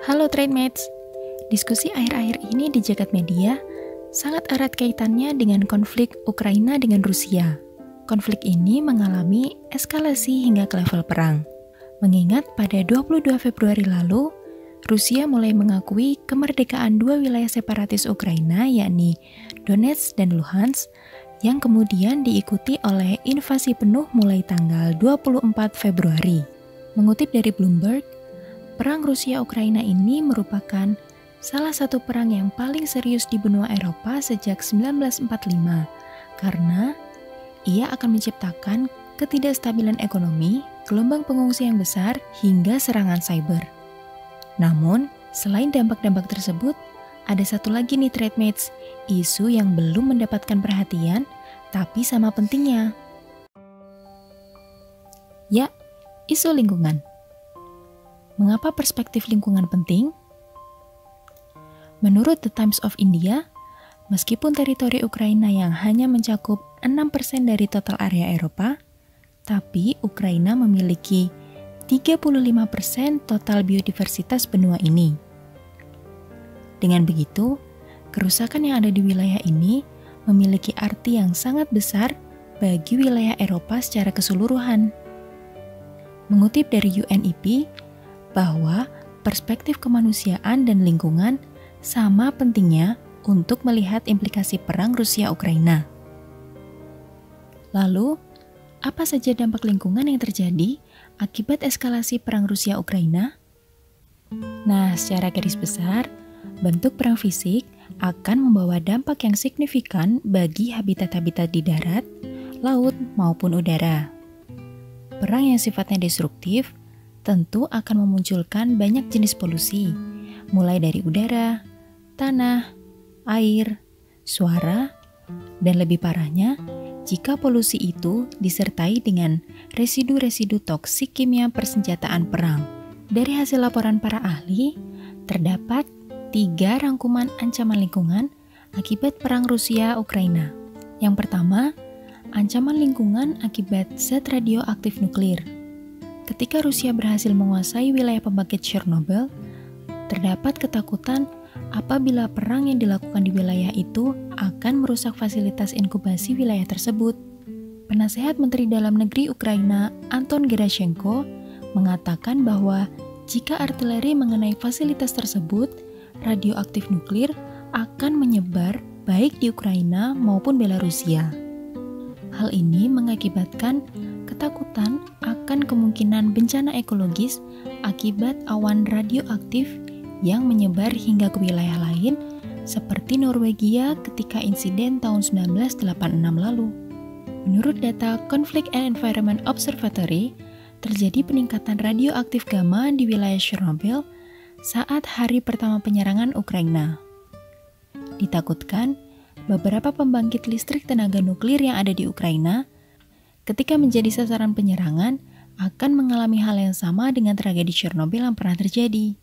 Halo Trademates, diskusi akhir-akhir ini di jagat media sangat erat kaitannya dengan konflik Ukraina dengan Rusia. Konflik ini mengalami eskalasi hingga ke level perang. Mengingat pada 22 Februari lalu, Rusia mulai mengakui kemerdekaan dua wilayah separatis Ukraina yakni Donetsk dan Luhansk yang kemudian diikuti oleh invasi penuh mulai tanggal 24 Februari. Mengutip dari Bloomberg, perang Rusia-Ukraina ini merupakan salah satu perang yang paling serius di benua Eropa sejak 1945 karena ia akan menciptakan ketidakstabilan ekonomi, gelombang pengungsi yang besar, hingga serangan cyber. Namun, selain dampak-dampak tersebut, ada satu lagi nih Trademates, isu yang belum mendapatkan perhatian tapi sama pentingnya. Ya, isu lingkungan. Mengapa perspektif lingkungan penting? Menurut The Times of India, meskipun teritori Ukraina yang hanya mencakup 6% dari total area Eropa, tapi Ukraina memiliki 35% total biodiversitas benua ini. Dengan begitu, kerusakan yang ada di wilayah ini memiliki arti yang sangat besar bagi wilayah Eropa secara keseluruhan. Mengutip dari UNEP, bahwa perspektif kemanusiaan dan lingkungan sama pentingnya untuk melihat implikasi perang Rusia-Ukraina. Lalu, apa saja dampak lingkungan yang terjadi akibat eskalasi perang Rusia-Ukraina? Nah, secara garis besar, bentuk perang fisik akan membawa dampak yang signifikan bagi habitat-habitat di darat, laut, maupun udara. Perang yang sifatnya destruktif tentu akan memunculkan banyak jenis polusi, mulai dari udara, tanah, air, suara, dan lebih parahnya, jika polusi itu disertai dengan residu-residu toksik kimia persenjataan perang. Dari hasil laporan para ahli, terdapat 3 rangkuman ancaman lingkungan akibat perang Rusia-Ukraina. Yang pertama, ancaman lingkungan akibat zat radioaktif nuklir. Ketika Rusia berhasil menguasai wilayah pembangkit Chernobyl, terdapat ketakutan apabila perang yang dilakukan di wilayah itu akan merusak fasilitas inkubasi wilayah tersebut. Penasehat Menteri Dalam Negeri Ukraina, Anton Gerashenko, mengatakan bahwa jika artileri mengenai fasilitas tersebut, radioaktif nuklir akan menyebar baik di Ukraina maupun Belarusia. Hal ini mengakibatkan ketakutan akan kemungkinan bencana ekologis akibat awan radioaktif yang menyebar hingga ke wilayah lain seperti Norwegia ketika insiden tahun 1986 lalu. Menurut data Conflict and Environment Observatory, terjadi peningkatan radioaktif gamma di wilayah Chernobyl saat hari pertama penyerangan Ukraina. Ditakutkan, beberapa pembangkit listrik tenaga nuklir yang ada di Ukraina ketika menjadi sasaran penyerangan akan mengalami hal yang sama dengan tragedi Chernobyl yang pernah terjadi.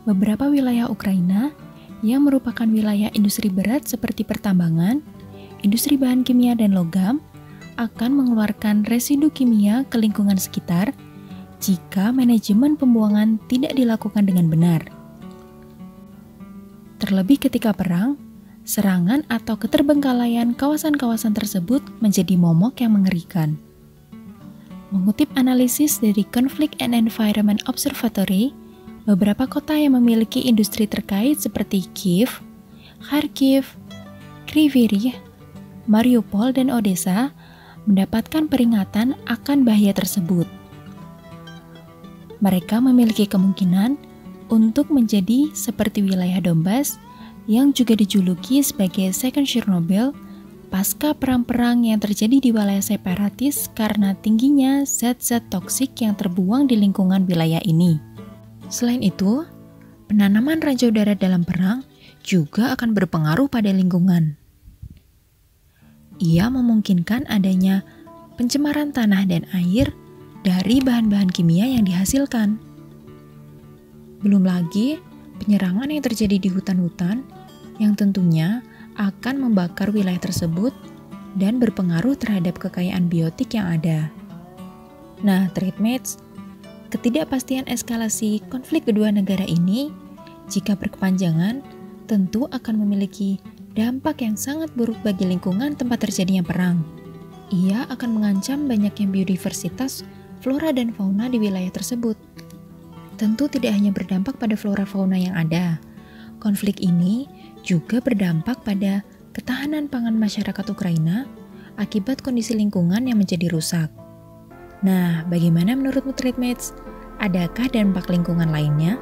Beberapa wilayah Ukraina yang merupakan wilayah industri berat seperti pertambangan, industri bahan kimia dan logam akan mengeluarkan residu kimia ke lingkungan sekitar jika manajemen pembuangan tidak dilakukan dengan benar. Terlebih ketika perang, serangan atau keterbengkalaian kawasan-kawasan tersebut menjadi momok yang mengerikan. Mengutip analisis dari Conflict and Environment Observatory, beberapa kota yang memiliki industri terkait seperti Kiev, Kharkiv, Kryvyi Rih, Mariupol, dan Odessa mendapatkan peringatan akan bahaya tersebut. Mereka memiliki kemungkinan untuk menjadi seperti wilayah Donbas yang juga dijuluki sebagai Second Chernobyl pasca perang-perang yang terjadi di wilayah separatis karena tingginya zat-zat toksik yang terbuang di lingkungan wilayah ini. Selain itu, penanaman ranjau darat dalam perang juga akan berpengaruh pada lingkungan. Ia memungkinkan adanya pencemaran tanah dan air dari bahan-bahan kimia yang dihasilkan. Belum lagi penyerangan yang terjadi di hutan-hutan yang tentunya akan membakar wilayah tersebut dan berpengaruh terhadap kekayaan biotik yang ada. Nah, Trademates, ketidakpastian eskalasi konflik kedua negara ini, jika berkepanjangan, tentu akan memiliki dampak yang sangat buruk bagi lingkungan tempat terjadinya perang. Ia akan mengancam banyaknya biodiversitas, flora dan fauna di wilayah tersebut. Tentu tidak hanya berdampak pada flora fauna yang ada. Konflik ini juga berdampak pada ketahanan pangan masyarakat Ukraina akibat kondisi lingkungan yang menjadi rusak. Nah, bagaimana menurutmu Trademates? Adakah dampak lingkungan lainnya?